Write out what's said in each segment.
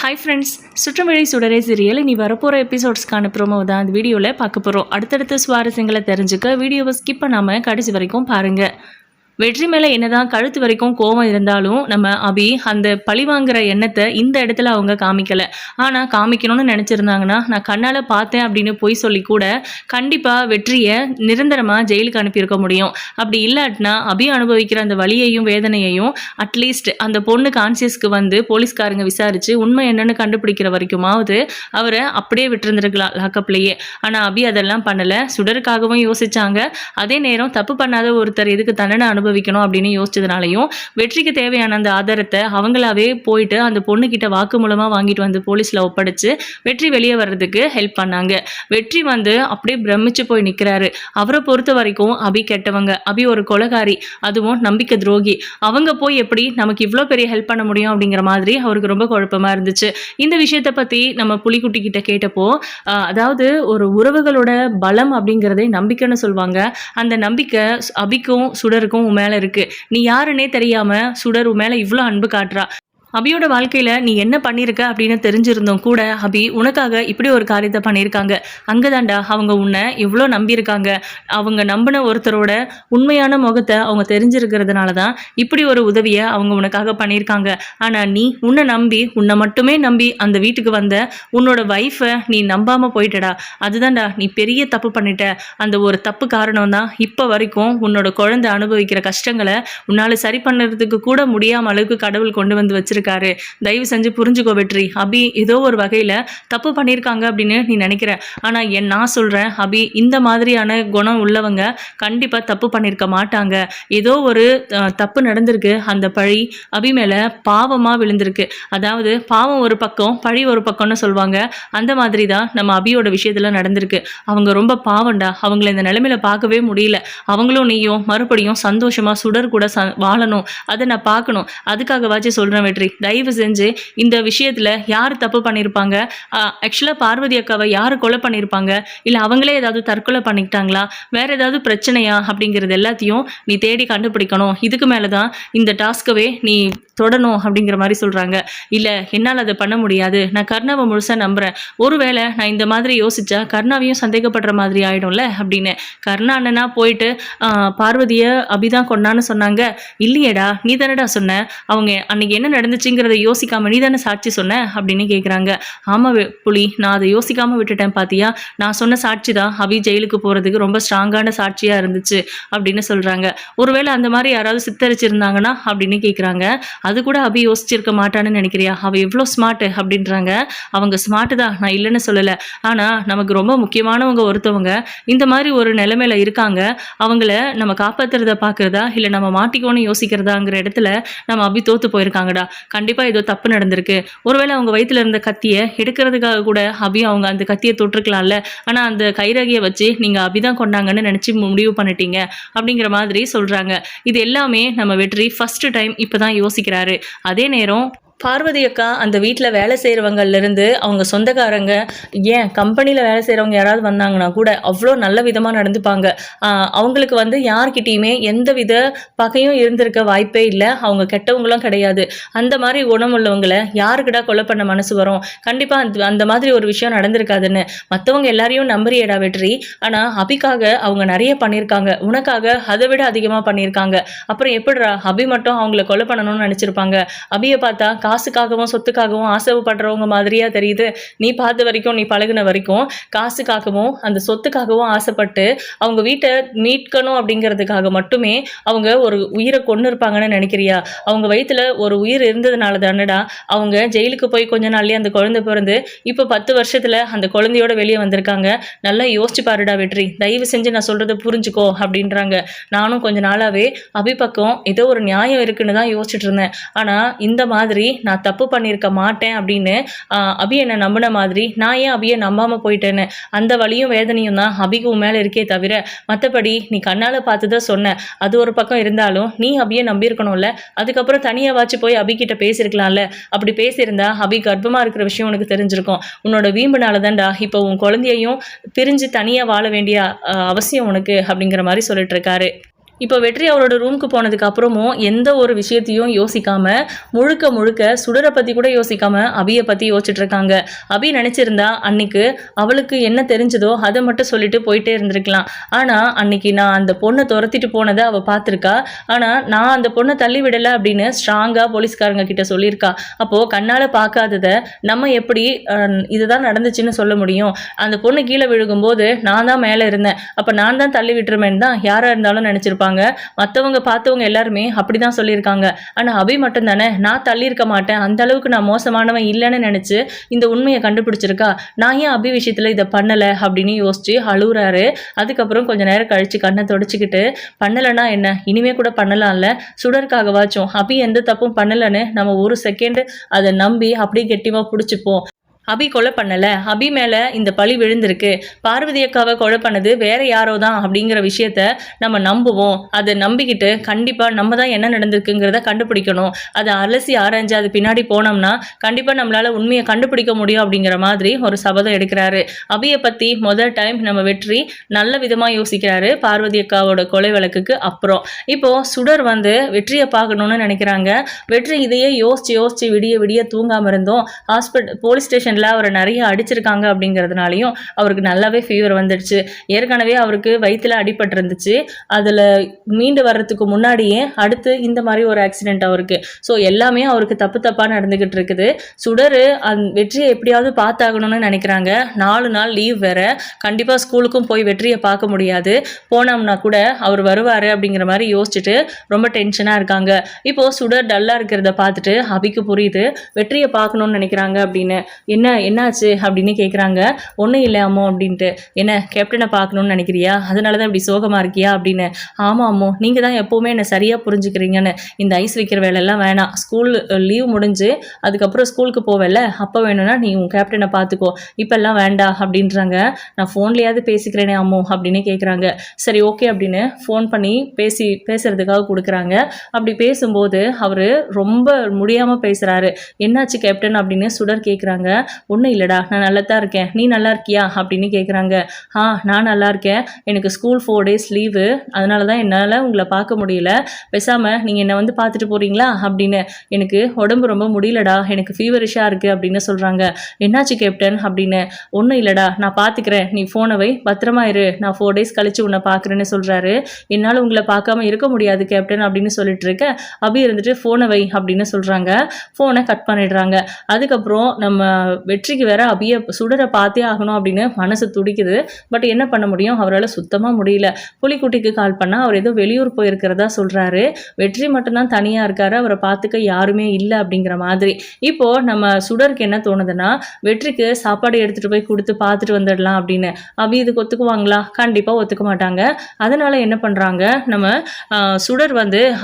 Hi friends, சுற்றுமழை சுடரே serial இனி வரப்போகிற எபிசோட்ஸ்க்கான ப்ரோமோ தான் இந்த வீடியோவில் பார்க்க போகிறோம். அடுத்தடுத்த சுவாரஸ்யங்களை தெரிஞ்சுக்க வீடியோவை ஸ்கிப் பண்ணாமல் கடைசி வரைக்கும் பாருங்கள். வெற்றி மேலே என்னதான் கழுத்து வரைக்கும் கோவம் இருந்தாலும் நம்ம அபி அந்த பழிவாங்கிற எண்ணத்தை இந்த இடத்துல அவங்க காமிக்கலை. ஆனால் காமிக்கணும்னு நினச்சிருந்தாங்கன்னா நான் கண்ணால் பார்த்தேன் அப்படின்னு போய் சொல்லி கூட கண்டிப்பாக வெற்றியை நிரந்தரமாக ஜெயிலுக்கு அனுப்பியிருக்க முடியும். அப்படி இல்லாட்டினா அபி அனுபவிக்கிற அந்த வலியையும் வேதனையையும் அட்லீஸ்ட் அந்த பொண்ணு கான்சியஸ்க்கு வந்து போலீஸ்காரங்க விசாரித்து உண்மை என்னன்னு கண்டுபிடிக்கிற வரைக்குமாவது அவரை அப்படியே விட்டுருந்துருக்கலாம் லாக்கப்லேயே. ஆனால் அபி அதெல்லாம் பண்ணலை. சுடருக்காகவும் யோசிச்சாங்க. அதே நேரம் தப்பு பண்ணாத ஒருத்தர் எதுக்கு தண்டனை அனுபவிக்கணும் அப்படின்னு யோசிச்சதுனாலையும் வெற்றிக்கு தேவையான அந்த ஆதாரத்தை அவங்களாவே போயிட்டு அந்த பொண்ணுக்கிட்ட வாக்கு மூலமாக வாங்கிட்டு வந்து போலீஸில் ஒப்படைச்சு வெற்றி வெளியே வர்றதுக்கு ஹெல்ப் பண்ணாங்க. வெற்றி வந்து அப்படியே பிரமிச்சு போய் நிற்கிறாரு. அவரை பொறுத்த வரைக்கும் அபி கெட்டவங்க, அபி ஒரு கொலைகாரி, அதுவும் நம்பிக்கை துரோகி. அவங்க போய் எப்படி நமக்கு இவ்வளோ பெரிய ஹெல்ப் பண்ண முடியும் அப்படிங்கிற மாதிரி அவருக்கு ரொம்ப குழப்பமாக இருந்துச்சு. இந்த விஷயத்தை பற்றி நம்ம புலிக்குட்டி கிட்ட கேட்டப்போ அதாவது ஒரு உறவுகளோட பலம் அப்படிங்கிறதே நம்பிக்கைன்னு சொல்லுவாங்க. அந்த நம்பிக்கை அபிக்கும் சுடருக்கும் மேலே இருக்கு. நீ யாருன்னே தெரியாம சுடர் மேலே இவ்வளோ அன்பு காட்டுறா. அபியோட வாழ்க்கையில் நீ என்ன பண்ணியிருக்க அப்படின்னு தெரிஞ்சிருந்தோம் கூட அபி உனக்காக இப்படி ஒரு காரியத்தை பண்ணியிருக்காங்க. அங்கே தாண்டா அவங்க உன்னை இவ்வளோ நம்பியிருக்காங்க. அவங்க நம்பின ஒருத்தரோட உண்மையான முகத்தை அவங்க தெரிஞ்சிருக்கிறதுனால தான் இப்படி ஒரு உதவியை அவங்க உனக்காக பண்ணியிருக்காங்க. ஆனால் நீ உன்னை நம்பி உன்னை மட்டுமே நம்பி அந்த வீட்டுக்கு வந்த உன்னோட வைஃபை நீ நம்பாமல் போயிட்டடா. அதுதான்டா நீ பெரிய தப்பு பண்ணிட்ட. அந்த ஒரு தப்பு காரணம் தான் இப்போ வரைக்கும் உன்னோட குழந்தை அனுபவிக்கிற கஷ்டங்களை உன்னால் சரி பண்ணுறதுக்கு கூட முடியாம அளவுக்கு கடவுள் கொண்டு வந்து வச்சிருக்க. தயவு செஞ்சு புரிஞ்சுக்கோ வெற்றி. அபி ஏதோ ஒரு வகையில் தப்பு பண்ணியிருக்காங்க அப்படின்னு நீ நினைக்கிற. ஆனால் நான் சொல்கிறேன் அபி இந்த மாதிரியான குணம் உள்ளவங்க கண்டிப்பாக தப்பு பண்ணியிருக்க மாட்டாங்க. ஏதோ ஒரு தப்பு நடந்திருக்கு. அந்த பழி அபி மேலே பாவமாக விழுந்திருக்கு. அதாவது பாவம் ஒரு பக்கம் பழி ஒரு பக்கம்னு சொல்லுவாங்க. அந்த மாதிரி தான் நம்ம அபியோட விஷயத்தில் நடந்திருக்கு. அவங்க ரொம்ப பாவம்டா. அவங்கள இந்த நிலைமையில பார்க்கவே முடியல. அவங்களும் நீயும் மறுபடியும் சந்தோஷமாக சுடர் கூட வாழணும். அதை நான் பார்க்கணும். அதுக்காகவாச்சும் சொல்கிறேன் வெற்றி, தயவு செஞ்சு இந்த விஷயத்தில் யார் தப்பு பண்ணியிருப்பாங்க, ஆக்சுவலாக பார்வதி அக்காவை யார் கொலை பண்ணியிருப்பாங்க, இல்லை அவங்களே ஏதாவது தற்கொலை பண்ணிக்கிட்டாங்களா, வேறு ஏதாவது பிரச்சனையா அப்படிங்கிறது எல்லாத்தையும் நீ தேடி கண்டுபிடிக்கணும். இதுக்கு மேலே தான் இந்த டாஸ்க்கவே நீ தொடணும் அப்படிங்கிற மாதிரி சொல்கிறாங்க. இல்லை என்னால் அதை பண்ண முடியாது. நான் கர்ணாவை முழுசாக நம்புகிறேன். ஒருவேளை நான் இந்த மாதிரி யோசித்தா கர்ணாவையும் சந்தேகப்படுற மாதிரி ஆகிடும்ல அப்படின்னு. கர்ணா அண்ணனா போயிட்டு பார்வதியை அபிதான் கொண்டான்னு சொன்னாங்க. இல்லையேடா, நீ தானடா சொன்ன. அவங்க அன்னைக்கு என்ன நடந்துச்சுங்கிறத யோசிக்காம நீ தானே சாட்சி சொன்ன அப்படின்னு கேட்குறாங்க. ஆமாம் புலி, நான் அதை யோசிக்காமல் விட்டுட்டேன் பாத்தியா. நான் சொன்ன சாட்சி தான் அபி ஜெயிலுக்கு போகிறதுக்கு ரொம்ப ஸ்ட்ராங்கான சாட்சியாக இருந்துச்சு அப்படின்னு சொல்கிறாங்க. ஒருவேளை அந்த மாதிரி யாராவது சித்தரிச்சிருந்தாங்கன்னா அப்படின்னு கேட்குறாங்க. அது கூட அபி யோசிச்சிருக்க மாட்டான்னு நினைக்கிறியா? அவள் எவ்வளோ ஸ்மார்ட்டு அப்படின்றாங்க. அவங்க ஸ்மார்ட்டு தான், நான் இல்லைன்னு சொல்லலை. ஆனால் நமக்கு ரொம்ப முக்கியமானவங்க ஒருத்தவங்க இந்த மாதிரி ஒரு நிலைமையில இருக்காங்க. அவங்கள நம்ம காப்பாற்றுறத பார்க்குறதா இல்லை நம்ம மாட்டிக்கோன்னு யோசிக்கிறதாங்கிற இடத்துல நம்ம அபி தோத்து போயிருக்காங்கடா. கண்டிப்பாக ஏதோ தப்பு நடந்திருக்கு. ஒருவேளை அவங்க வயிற்றுல இருந்த கத்தியை எடுக்கிறதுக்காக கூட அபி அவங்க அந்த கத்தியை தொட்டிருக்கலாம்ல. ஆனால் அந்த கைரகியை வச்சு நீங்கள் அபிதான் கொண்டாங்கன்னு நினச்சி முடிவு பண்ணிட்டீங்க அப்படிங்கிற மாதிரி சொல்கிறாங்க. இது எல்லாமே நம்ம வெற்றி ஃபர்ஸ்ட் டைம் இப்போ தான் யோசிக்கிறாரு. அதே நேரம் பார்வதி அக்கா அந்த வீட்டில் வேலை செய்கிறவங்கலேருந்து அவங்க சொந்தக்காரங்க, ஏன் கம்பெனியில் வேலை செய்கிறவங்க யாராவது வந்தாங்கன்னா கூட அவ்வளோ நல்ல விதமாக நடந்துப்பாங்க. அவங்களுக்கு வந்து யார்கிட்டையுமே எந்த வித பகையும் இருந்திருக்க வாய்ப்பே இல்லை. அவங்க கெட்டவங்களும் கிடையாது. அந்த மாதிரி குணம் உள்ளவங்களை யாருக்கிட்ட கொலை பண்ண மனசு வரும்? கண்டிப்பாக அந்த மாதிரி ஒரு விஷயம் நடந்திருக்காதுன்னு. மற்றவங்க எல்லாரையும் நம்புறியடா வெற்றி. ஆனால் அபிக்காக அவங்க நிறைய பண்ணியிருக்காங்க. உனக்காக அதை விட அதிகமாக பண்ணியிருக்காங்க. அப்புறம் எப்படிரா அபி மட்டும் அவங்கள கொலை பண்ணணும்னு நினச்சிருப்பாங்க? அபியை பார்த்தா காசுக்காகவும் சொத்துக்காகவும் ஆசைப்படுறவங்க மாதிரியா தெரியுது. நீ பார்த்த வரைக்கும், நீ பழகின வரைக்கும் காசுக்காகவும் அந்த சொத்துக்காகவும் ஆசைப்பட்டு அவங்க வீட்டை மீட்கணும் அப்படிங்கிறதுக்காக மட்டுமே அவங்க ஒரு உயிரை கொண்டு இருப்பாங்கன்னு நினைக்கிறியா? அவங்க வயிற்றுல ஒரு உயிர் இருந்ததுனால தானடா அவங்க ஜெயிலுக்கு போய் கொஞ்ச நாள்லயே அந்த குழந்தை பிறந்து இப்போ 10 வருஷத்துல அந்த குழந்தையோட வெளியே வந்திருக்காங்க. நல்லா யோசிச்சு பாருடா வெற்றி. தயவு செஞ்சு நான் சொல்றதை புரிஞ்சுக்கோ அப்படின்றாங்க. நானும் கொஞ்ச நாளாவே அபி பக்கம் ஏதோ ஒரு நியாயம் இருக்குன்னு தான் யோசிச்சுட்டு இருந்தேன். ஆனா இந்த மாதிரி நான் தப்பு பண்ணியிருக்க மாட்டேன் அப்படின்னு அபி என்னை நம்பின மாதிரி நான் ஏன் அபியை நம்பாமல் போயிட்டேன்னு அந்த வலியும் வேதனையும் தான் அபிக்கு மேலே இருக்கே தவிர மற்றபடி நீ கண்ணால் பார்த்து தான் சொன்ன. அது ஒரு பக்கம் இருந்தாலும் நீ அபியை நம்பியிருக்கணும்ல. அதுக்கப்புறம் தனியாக வாச்சு போய் அபிக்கிட்ட பேசியிருக்கலாம்ல. அப்படி பேசியிருந்தா அபி கர்ப்பமாக இருக்கிற விஷயம் உனக்கு தெரிஞ்சிருக்கும். உன்னோட வீம்புனால தான்டா இப்போ உன் குழந்தையையும் பிரிஞ்சு தனியாக வாழ வேண்டிய அவசியம் உனக்கு அப்படிங்கிற மாதிரி சொல்லிட்டு இருக்காரு. இப்போ வெற்றி அவரோட ரூமுக்கு போனதுக்கு அப்புறமும் எந்த ஒரு விஷயத்தையும் யோசிக்காம முழுக்க முழுக்க சுடரை பற்றி கூட யோசிக்காம அபியை பற்றி யோசிச்சுட்டு இருக்காங்க. அபி நினச்சிருந்தா அன்னைக்கு அவளுக்கு என்ன தெரிஞ்சதோ அதை மட்டும் சொல்லிட்டு போயிட்டே இருந்திருக்கலாம். ஆனால் அன்னைக்கு நான் அந்த பொண்ணை துரத்திட்டு போனதை அவள் பார்த்துருக்கா. ஆனால் நான் அந்த பொண்ணை தள்ளி விடலை அப்படின்னு ஸ்ட்ராங்காக போலீஸ்காரங்க கிட்ட சொல்லியிருக்கா. அப்போது கண்ணால் பார்க்காததை நம்ம எப்படி இதுதான் நடந்துச்சுன்னு சொல்ல முடியும்? அந்த பொண்ணு கீழே விழுகும்போது நான் தான் மேலே இருந்தேன், அப்போ நான் தான் தள்ளி விட்டுருமேன்னு தான் யாராக இருந்தாலும் நினச்சிருப்பாங்க. மற்றவங்க பார்த்தவங்க எல்லாருமே அப்படிதான் சொல்லியிருக்காங்க. ஆனால் அபி மட்டும் தானே நான் தள்ளியிருக்க மாட்டேன், அந்த அளவுக்கு நான் மோசமானவன் இல்லைன்னு நினச்சி இந்த உண்மையை கண்டுபிடிச்சிருக்கா. நான் ஏன் அபி விஷயத்தில் இதை பண்ணலை அப்படின்னு யோசிச்சு அழுகுறாரு. அதுக்கப்புறம் கொஞ்சம் நேரம் கழிச்சு கண்ணை தொடச்சிக்கிட்டு பண்ணலைன்னா என்ன, இனிமே கூட பண்ணலாம்ல, சுடருக்காகவாச்சும் அபி எந்த தப்பும் பண்ணலைன்னு நம்ம ஒரு செகண்ட் அதை நம்பி அப்படியே கெட்டிமாக பிடிச்சிப்போம். அபி கொலை பண்ணலை, அபி மேலே இந்த பழி விழுந்திருக்கு, பார்வதி அக்காவை கொலை பண்ணது வேற யாரோ தான் அப்படிங்கிற விஷயத்த நம்ம நம்புவோம். அதை நம்பிக்கிட்டு கண்டிப்பாக நம்ம தான் என்ன நடந்திருக்குங்கிறத கண்டுபிடிக்கணும். அதை அலசி ஆராய்ஞ்சு அது பின்னாடி போனோம்னா கண்டிப்பாக நம்மளால் உண்மையை கண்டுபிடிக்க முடியும் அப்படிங்கிற மாதிரி ஒரு சபதம் எடுக்கிறாரு. அபியை பற்றி முதல் டைம் நம்ம வெற்றி நல்ல விதமாக யோசிக்கிறாரு பார்வதி அக்காவோட கொலை வழக்குக்கு அப்புறம். இப்போது சுடர் வெற்றியை பார்க்கணுன்னு நினைக்கிறாங்க. வெற்றி இதையே யோசிச்சு விடிய விடிய தூங்காமல் இருந்தோம். போலீஸ் ஸ்டேஷன் அவரை நிறைய அடிச்சிருக்காங்க அப்படிங்கிறதுனாலையும் அவருக்கு நல்லாவே ஃபீவர் வந்துடுச்சு. ஏற்கனவே அவருக்கு வயிற்றுல அடிபட்டு இருந்துச்சு. அதில் மீண்டு வர்றதுக்கு முன்னாடியே அடுத்து இந்த மாதிரி ஒரு ஆக்சிடென்ட் அவருக்கு. ஸோ எல்லாமே அவருக்கு தப்பாக நடந்துக்கிட்டு இருக்குது. சுடர் வெற்றியை எப்படியாவது பார்த்தாகணும்னு நினைக்கிறாங்க. 4 நாள் லீவ் வேற, கண்டிப்பாக ஸ்கூலுக்கும் போய் வெற்றியை பார்க்க முடியாது. போனோம்னா கூட அவர் வருவார் அப்படிங்கிற மாதிரி யோசிச்சுட்டு ரொம்ப டென்ஷனாக இருக்காங்க. இப்போது சுடர் டல்லாக இருக்கிறத பார்த்துட்டு அபிக்கு புரியுது வெற்றியை பார்க்கணும்னு நினைக்கிறாங்க அப்படின்னு. என்னாச்சு அப்படின்னு கேட்குறாங்க. ஒன்றும் இல்லை அம்மோ அப்படின்ட்டு. என்ன கேப்டனை பார்க்கணுன்னு நினைக்கிறியா, அதனால தான் இப்படி சோகமாக இருக்கியா அப்படின்னு. ஆமாம் அம்மோ, நீங்கள் தான் எப்போவுமே என்னை சரியாக புரிஞ்சுக்கிறீங்கன்னு. இந்த ஐஸ் வைக்கிற வேலையெல்லாம் வேணாம், ஸ்கூல் லீவ் முடிஞ்சு அதுக்கப்புறம் ஸ்கூலுக்கு போவேல, அப்போ வேணும்னா நீ உன் கேப்டனை பார்த்துக்கோ, இப்போல்லாம் வேண்டாம் அப்படின்றாங்க. நான் ஃபோன்லேயாவது பேசிக்கிறேனே அம்மோ அப்படின்னு கேட்குறாங்க. சரி ஓகே அப்படின்னு ஃபோன் பண்ணி பேசுறதுக்காக கொடுக்குறாங்க. அப்படி பேசும்போது அவர் ரொம்ப முடியாமல் பேசுகிறாரு. என்னாச்சு கேப்டன் அப்படின்னு சுடர் கேட்குறாங்க. ஒன்றும் இல்லைடா, நான் நல்லா தான் இருக்கேன், நீ நல்லா இருக்கியா அப்படின்னு கேட்குறாங்க. நான் நல்லா இருக்கேன், எனக்கு ஸ்கூல் 4 days லீவு, அதனால தான் என்னால் உங்களை பார்க்க முடியல, பேசாமல் நீங்கள் என்னை பார்த்துட்டு போகிறீங்களா அப்படின்னு. எனக்கு உடம்பு ரொம்ப முடியலடா, எனக்கு ஃபீவரிஷாக இருக்குது அப்படின்னு சொல்கிறாங்க. என்னாச்சு கேப்டன் அப்படின்னு. ஒன்றும் இல்லைடா, நான் பார்த்துக்கிறேன், நீ ஃபோனை வை, பத்திரமா இரு, நான் 4 days கழித்து உன்னை பார்க்குறேன்னு சொல்கிறாரு. என்னால் உங்களை பார்க்காம இருக்க முடியாது கேப்டன் அப்படின்னு சொல்லிட்டு இருக்க அபி இருந்துட்டு ஃபோனை வை அப்படின்னு சொல்கிறாங்க. ஃபோனை கட் பண்ணிடுறாங்க. அதுக்கப்புறம் நம்ம வெற்றிக்கு வேற அபிய சுடரை பார்த்தே ஆகணும் அப்படின்னு மனசு துடிக்குது. பட் என்ன பண்ண முடியும், அவரால் சுத்தமாக முடியல. புலிக்குட்டிக்கு கால் பண்ணால் அவர் ஏதோ வெளியூர் போயிருக்கிறதா சொல்கிறாரு. வெற்றி மட்டும்தான் தனியாக இருக்காரு, அவரை பார்த்துக்க யாருமே இல்லை அப்படிங்கிற மாதிரி. இப்போது நம்ம சுடருக்கு என்ன தோணுதுன்னா, வெற்றிக்கு சாப்பாடு எடுத்துகிட்டு போய் கொடுத்து பார்த்துட்டு வந்துடலாம் அப்படின்னு. அபி இதுக்கு ஒத்துக்குவாங்களா? கண்டிப்பாக ஒத்துக்க மாட்டாங்க. அதனால் என்ன பண்ணுறாங்க, நம்ம சுடர்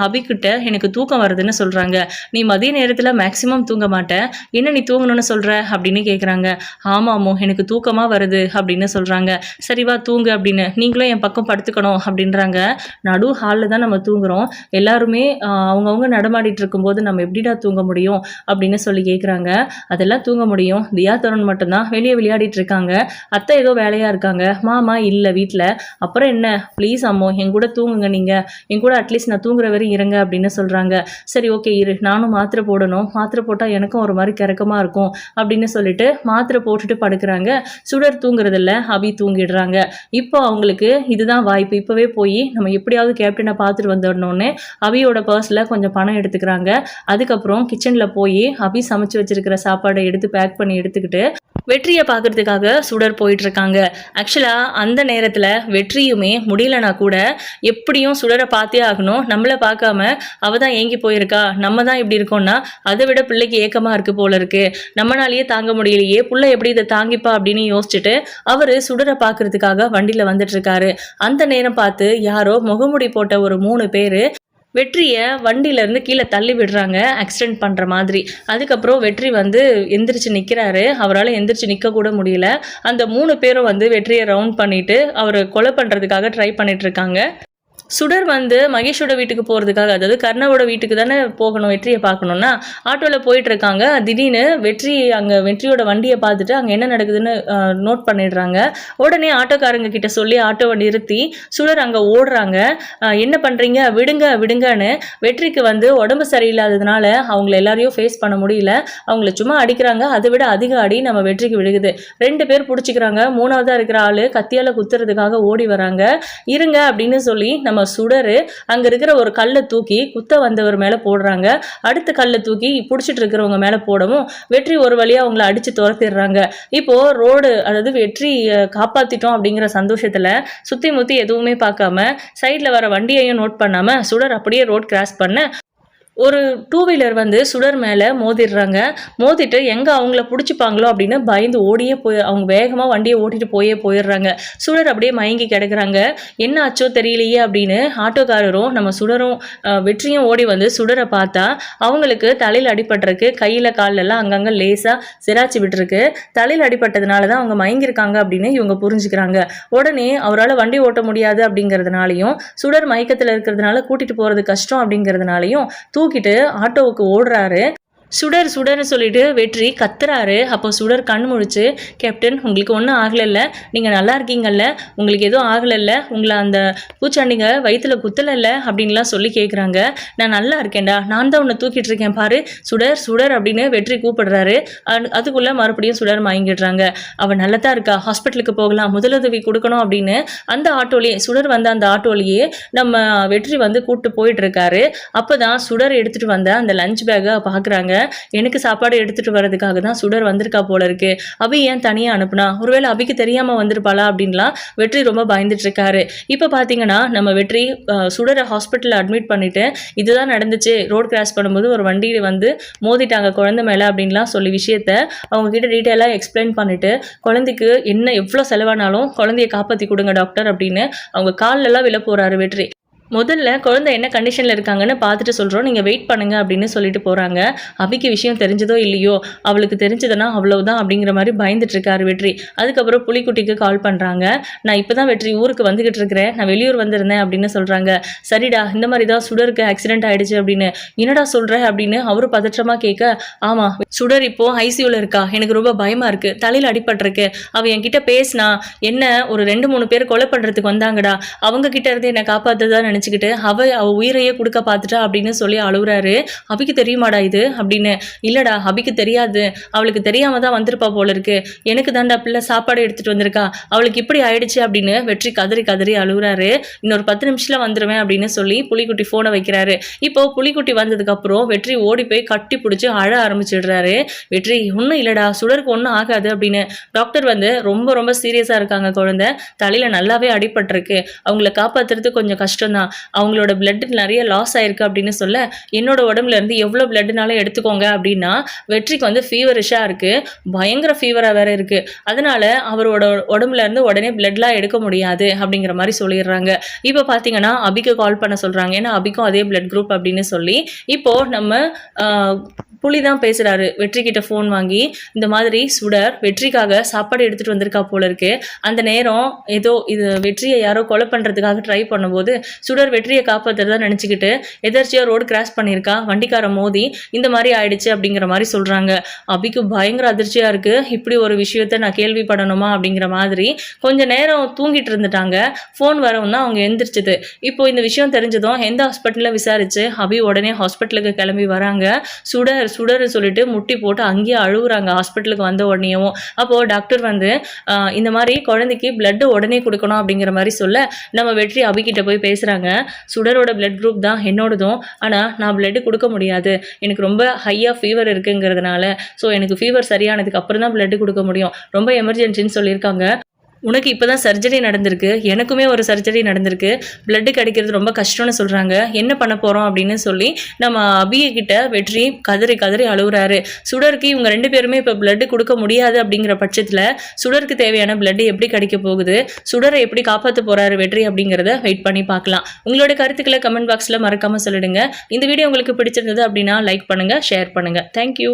அபிக்கிட்ட எனக்கு தூக்கம் வருதுன்னு சொல்கிறாங்க. நீ மதிய நேரத்தில் மேக்ஸிமம் தூங்க மாட்டேன், என்ன நீ தூங்கணும்னு சொல்கிற அப்படின்னு கேட்குறாங்க. ஆமாமோ, எனக்கு தூக்கமாக வருது அப்படின்னு சொல்கிறாங்க. சரிவா தூங்கு அப்படின்னு, நீங்களும் என் பக்கம் படுத்துக்கணும் அப்படின்றாங்க. நடு ஹாலில் தான் நம்ம தூங்குறோம், எல்லாருமே அவங்கவுங்க நடமாடிட்டு இருக்கும்போது நம்ம எப்படிடா தூங்க முடியும் அப்படின்னு சொல்லி கேட்குறாங்க. அதெல்லாம் தூங்க முடியும், தியா தருண் மட்டும்தான் வெளியே விளையாடிட்டு இருக்காங்க, அத்தை ஏதோ வேலையாக இருக்காங்க, மாமா இல்லை வீட்டில். அப்புறம் என்ன, ப்ளீஸ் அம்மோ என் கூட தூங்குங்க, நீங்கள் என் கூட அட்லீஸ்ட் நான் தூங்குற வரை இருங்க அப்படின்னு சொல்கிறாங்க. சரி ஓகே இரு, நானும் மாத்திரை போடணும், மாத்திரை போட்டால் எனக்கும் ஒரு மாதிரி கிறக்கமாக இருக்கும் அப்படின்னு சொல்லிட்டு மாத்திரை போட்டுட்டு படுக்கிறாங்க. சுடர் தூங்குறதில்ல, அபி தூங்கிடுறாங்க. இப்போ அவங்களுக்கு இதுதான் வாய்ப்பு, இப்போவே போய் நம்ம எப்படியாவது கேப்டனை பார்த்துட்டு வந்துடணும்னு அபியோட பர்ஸில் கொஞ்சம் பணம் எடுத்துக்கிறாங்க. அதுக்கப்புறம் கிச்சனில் போய் அபி சமைச்சு வச்சிருக்கிற சாப்பாடை எடுத்து பேக் பண்ணி எடுத்துக்கிட்டு வெற்றியை பார்க்கறதுக்காக சுடர் போயிட்டுருக்காங்க. ஆக்சுவலாக அந்த நேரத்தில் வெற்றியுமே முடியலனா கூட எப்படியும் சுடரை பார்த்தே ஆகணும், நம்மளை பார்க்காம அவள் தான் ஏங்கி போயிருக்கா, நம்ம தான் இப்படி இருக்கோம்னா அதை விட பிள்ளைக்கு ஏக்கமாக இருக்குது போல இருக்குது, நம்மளாலேயே தாங்க முடியலையே, பிள்ளை எப்படி இதை தாங்கிப்பா அப்படின்னு யோசிச்சுட்டு அவர் சுடரை பார்க்கறதுக்காக வண்டியில் வந்துட்டுருக்காரு. அந்த நேரம் பார்த்து யாரோ முகமுடி போட்ட ஒரு 3 பேர் வெற்றியை வண்டியிலேருந்து கீழே தள்ளி விடுறாங்க, ஆக்சிடென்ட் பண்ணுற மாதிரி. அதுக்கப்புறம் வெற்றி எந்திரிச்சு நிற்கிறாரு, அவரால் எந்திரிச்சு நிற்க கூட முடியல. அந்த 3 பேரும் வெற்றியை ரவுண்ட் பண்ணிவிட்டு அவரை கொலை பண்ணுறதுக்காக ட்ரை பண்ணிகிட்ருக்காங்க. சுடர் வந்து மகேஷோட வீட்டுக்கு போகிறதுக்காக, அதாவது கர்ணாவோட வீட்டுக்கு தானே போகணும் வெற்றியை பார்க்கணுன்னா, ஆட்டோவில் போயிட்டுருக்காங்க. திடீர்னு வெற்றியோட வண்டியை பார்த்துட்டு அங்கே என்ன நடக்குதுன்னு நோட் பண்ணிடுறாங்க. உடனே ஆட்டோக்காரங்க கிட்ட சொல்லி ஆட்டோவை நிறுத்தி சுடர் அங்கே ஓடுறாங்க. என்ன பண்ணுறீங்க, விடுங்க விடுங்கன்னு. வெற்றிக்கு வந்து உடம்பு சரியில்லாததுனால அவங்கள எல்லாரையும் ஃபேஸ் பண்ண முடியல. அவங்கள சும்மா அடிக்கிறாங்க. அதை விட அதிக அடி நம்ம வெற்றிக்கு விழுகுது. 2 பேர் பிடிச்சிக்கிறாங்க. 3வதாக இருக்கிற ஆள் கத்தியால் குத்துறதுக்காக ஓடி வராங்க. இருங்க அப்படின்னு சொல்லி நம்ம சுடரு அங்க இருக்கிற ஒரு கல்லை தூக்கி குத்த வந்தவர் மேல போடுறாங்க. அடுத்த கல்லை தூக்கி பிடிச்சிட்டு இருக்கிறவங்க மேல போடவும் வெற்றி ஒரு வழியா அவங்கள அடிச்சு துரத்திடுறாங்க. இப்போ ரோடு, அதாவது வெற்றி காப்பாத்திட்டோம் அப்படிங்கிற சந்தோஷத்துல சுத்தி முத்தி எதுவுமே பார்க்காம சைட்ல வர வண்டியையும் நோட் பண்ணாம சுடர் அப்படியே ரோட் கிராஸ் பண்ண ஒரு 2 வீலர் வந்து சுடர் மேலே மோதிடுறாங்க. மோதிட்டு எங்கே அவங்கள பிடிச்சிப்பாங்களோ அப்படின்னு பயந்து ஓடியே அவங்க வேகமாக வண்டியை ஓட்டிட்டு போயிடுறாங்க. சுடர் அப்படியே மயங்கி கிடக்குறாங்க. என்ன ஆச்சோ தெரியலையே அப்படின்னு ஆட்டோக்காரரும் நம்ம சுடரும் வெற்றியும் ஓடி வந்து சுடரை பார்த்தா அவங்களுக்கு தலையில் அடிபட்டிருக்கு. கையில் காலெல்லாம் அங்கங்கே லேசாக சிராச்சி விட்டுருக்கு. தலையில் அடிபட்டதுனால தான் அவங்க மயங்கியிருக்காங்க அப்படின்னு இவங்க புரிஞ்சுக்கிறாங்க. உடனே அவரால் வண்டி ஓட்ட முடியாது அப்படிங்கிறதுனாலையும் சுடர் மயக்கத்தில் இருக்கிறதுனால கூட்டிகிட்டு போகிறது கஷ்டம் அப்படிங்கிறதுனாலையும் தூக்கிட்டு ஆட்டோவுக்கு ஓடுறாரு. சுடர்னு சொல்லிட்டு வெற்றி கத்துறாரு. அப்போ சுடர் கண் முழிச்சு, கேப்டன் உங்களுக்கு ஒன்றும் ஆகலைல்ல, நீங்கள் நல்லா இருக்கீங்கல்ல, உங்களுக்கு எதுவும் ஆகலைல்ல, உங்களை அந்த பூச்சாண்டிங்க வயிற்றுல குத்தலைல்ல அப்படின்லாம் சொல்லி கேட்குறாங்க. நான் நல்லா இருக்கேன்டா, நான் தான் உன்னை தூக்கிட்டு இருக்கேன் பாரு, சுடர் அப்படின்னு வெற்றி கூப்பிடுறாரு. அதுக்குள்ளே மறுபடியும் சுடர் மயங்கிடுறாங்க. அவள் நல்லா தான் இருக்கா, ஹாஸ்பிட்டலுக்கு போகலாம், முதலுதவி கொடுக்கணும் அப்படின்னு அந்த ஆட்டோலேயே சுடர் வந்த அந்த ஆட்டோலேயே நம்ம வெற்றி வந்து கூப்பிட்டு போயிட்டு இருக்காரு. அப்போ தான் சுடர் எடுத்துகிட்டு வந்த அந்த லஞ்ச் பேக்கை பார்க்குறாங்க. எனக்கு சாப்பாடு எடுத்துட்டு வர்றதுக்காக தான் சுடர் வந்திருக்கா போல இருக்கு, அபி ஏன் தனியா அனுப்புனா, ஒருவேளை அபிக்கு தெரியாம வந்திருப்பாளா அப்படின்லாம் வெற்றி ரொம்ப பயந்துட்டு இருக்காரு. இப்ப பாத்தீங்கன்னா நம்ம வெற்றி சுடரை ஹாஸ்பிட்டல்ல அட்மிட் பண்ணிட்டு இதுதான் நடந்துச்சு, ரோட் கிராஸ் பண்ணும்போது ஒரு வண்டியில வந்து மோதிட்டாங்க குழந்தை மேல அப்படின்லாம் சொல்லி விஷயத்த அவங்க கிட்ட டீட்டெயிலா எக்ஸ்பிளைன் பண்ணிட்டு, குழந்தைக்கு என்ன எவ்வளவு செலவானாலும் குழந்தைய காப்பாத்தி கொடுங்க டாக்டர் அப்படின்னு அவங்க கால்ல எல்லாம் விழ போறாரு வெற்றி. முதல்ல குழந்தை என்ன கண்டிஷனில் இருக்காங்கன்னு பார்த்துட்டு சொல்கிறோம், நீங்கள் வெயிட் பண்ணுங்க அப்படின்னு சொல்லிட்டு போகிறாங்க. அபிக்கு விஷயம் தெரிஞ்சதோ இல்லையோ, அவளுக்கு தெரிஞ்சதுன்னா அவ்வளவுதான் அப்படிங்கிற மாதிரி பயந்துட்டு இருக்காரு வெற்றி. அதுக்கப்புறம் புலிக்குட்டிக்கு கால் பண்ணுறாங்க. நான் இப்போ தான் வெற்றி ஊருக்கு வந்துக்கிட்டு இருக்கிறேன், நான் வெளியூர் வந்திருந்தேன் அப்படின்னு சொல்கிறாங்க. சரிடா, இந்த மாதிரி தான் சுடருக்கு ஆக்சிடென்ட் ஆகிடுச்சு அப்படின்னு. என்னடா சொல்கிற அப்படின்னு அவரு பதற்றமாக கேட்க, ஆமாம் சுடர் இப்போது ஐசியூவில் இருக்கா, எனக்கு ரொம்ப பயமாக இருக்குது, தலையில் அடிபட்டிருக்கு, அவள் என்கிட்ட பேசினா என்ன ஒரு 2-3 பேர் கொலை பண்ணுறதுக்கு வந்தாங்கடா, அவங்க கிட்ட இருந்து என்னை காப்பாற்றுதான் நினச்சிக்கிட்டு அவ உயிரையே கொடுக்க பார்த்துட்டா அப்படின்னு சொல்லி அழுகுறாரு. அபிக்கு தெரியுமாடா இது அப்படின்னு. இல்லடா அபிக்கு தெரியாது, அவளுக்கு தெரியாம தான் வந்திருப்பா போல இருக்கு, எனக்கு தாண்டா பிள்ளை சாப்பாடு எடுத்துட்டு வந்திருக்கா, அவளுக்கு இப்படி ஆயிடுச்சு அப்படின்னு வெற்றி கதறி அழுகுறாரு. இன்னொரு 10 நிமிஷத்துல வந்துருவேன் அப்படின்னு சொல்லி புலிக்குட்டி போனை வைக்கிறாரு. இப்போ புலிக்குட்டி வந்ததுக்கு அப்புறம் வெற்றி ஓடி போய் கட்டி பிடிச்சி அழ ஆரம்பிச்சிடுறாரு. வெற்றி ஒன்றும் இல்லடா, சுடருக்கு ஒன்றும் ஆகாது அப்படின்னு. டாக்டர் வந்து ரொம்ப ரொம்ப சீரியஸா இருக்காங்க, குழந்தை தலையில நல்லாவே அடிபட்டிருக்கு, அவங்கள காப்பாத்துறது கொஞ்சம் கஷ்டம்தான், அவங்களோட பிளட் நிறைய லாஸ் ஆயிருக்கு அப்படின்னு சொல்ல, என்னோட உடம்புல இருந்து எவ்வளோ பிளட்னாலும் எடுத்துக்கோங்க அப்படின்னா வெற்றிக்கு வந்து ஃபீவரிஷா இருக்கு, பயங்கர ஃபீவரா வேற இருக்கு, அதனால அவரோட உடம்புல இருந்து உடனே பிளட்லாம் எடுக்க முடியாது அப்படிங்கிற மாதிரி சொல்லிடுறாங்க. இப்போ பார்த்தீங்கன்னா அபிக்கு கால் பண்ண சொல்றாங்க, ஏன்னா அபிக்கும் அதே பிளட் குரூப் அப்படின்னு சொல்லி. இப்போ நம்ம புலி தான் பேசுறாரு. வெற்றி கிட்ட ஃபோன் வாங்கி இந்த மாதிரி சுடர் வெற்றிக்காக சாப்பாடு எடுத்துட்டு வந்திருக்கா போல இருக்கு, அந்த நேரம் ஏதோ இது வெற்றியை யாரோ கொலை பண்றதுக்காக ட்ரை பண்ணும்போது சுடர் வெற்றியை காப்பாற்றுறதா நினச்சிக்கிட்டு எதர்ச்சியா ரோடு கிராஸ் பண்ணியிருக்கா, வண்டிக்கார மோதி இந்த மாதிரி ஆயிடுச்சு அப்படிங்கிற மாதிரி சொல்றாங்க. அபிக்கு பயங்கர அதிர்ச்சியா இருக்கு, இப்படி ஒரு விஷயத்த நான் கேள்விப்படணுமா அப்படிங்கிற மாதிரி. கொஞ்ச நேரம் தூங்கிட்டு இருந்துட்டாங்க. ஃபோன் வரவும் தான் அவங்க எந்திரிச்சது. இப்போ இந்த விஷயம் தெரிஞ்சதும் எந்த ஹாஸ்பிட்டலில் விசாரிச்சு அபி உடனே ஹாஸ்பிட்டலுக்கு கிளம்பி வராங்க. சுடர் சொல்லிட்டு முட்டி போட்டு அங்கேயே அழுகுறாங்க ஹாஸ்பிட்டலுக்கு வந்த உடனேயும். அப்போது டாக்டர் வந்து இந்த மாதிரி குழந்தைக்கு பிளட் உடனே கொடுக்கணும் அப்படிங்கிற மாதிரி சொல்ல, நம்ம வெற்றி அபிகிட்ட போய் பேசுகிறாங்க. சுடரோட பிளட் குரூப் தான் என்னோடதும், ஆனால் நான் பிளட் கொடுக்க முடியாது, எனக்கு ரொம்ப ஹையாக ஃபீவர் இருக்குங்கிறதுனால, ஸோ எனக்கு ஃபீவர் சரியானதுக்கு அப்புறம் தான் பிளட் கொடுக்க முடியும், ரொம்ப எமர்ஜென்சின்னு சொல்லியிருக்காங்க. உனக்கு இப்போ தான் சர்ஜரி நடந்திருக்கு, எனக்குமே ஒரு சர்ஜரி நடந்திருக்கு, பிளட்டு கிடைக்கிறது ரொம்ப கஷ்டம்னு சொல்கிறாங்க, என்ன பண்ண போகிறோம் அப்படின்னு சொல்லி நம்ம அபிகிட்ட வெற்றி கதறி அழுகுறாரு. சுடருக்கு இவங்க 2 பேருமே இப்போ பிளட்டு கொடுக்க முடியாது அப்படிங்கிற பட்சத்தில் சுடருக்கு தேவையான பிளட்டு எப்படி கிடைக்க போகுது, சுடரை எப்படி காப்பாற்ற போகிறாரு வெற்றி அப்படிங்கிறத வெயிட் பண்ணி பார்க்கலாம். உங்களோட கருத்துக்களை கமெண்ட் பாக்ஸில் மறக்காமல் சொல்லிடுங்க. இந்த வீடியோ உங்களுக்கு பிடிச்சிருந்தது அப்படின்னா லைக் பண்ணுங்கள், ஷேர் பண்ணுங்கள். தேங்க்யூ.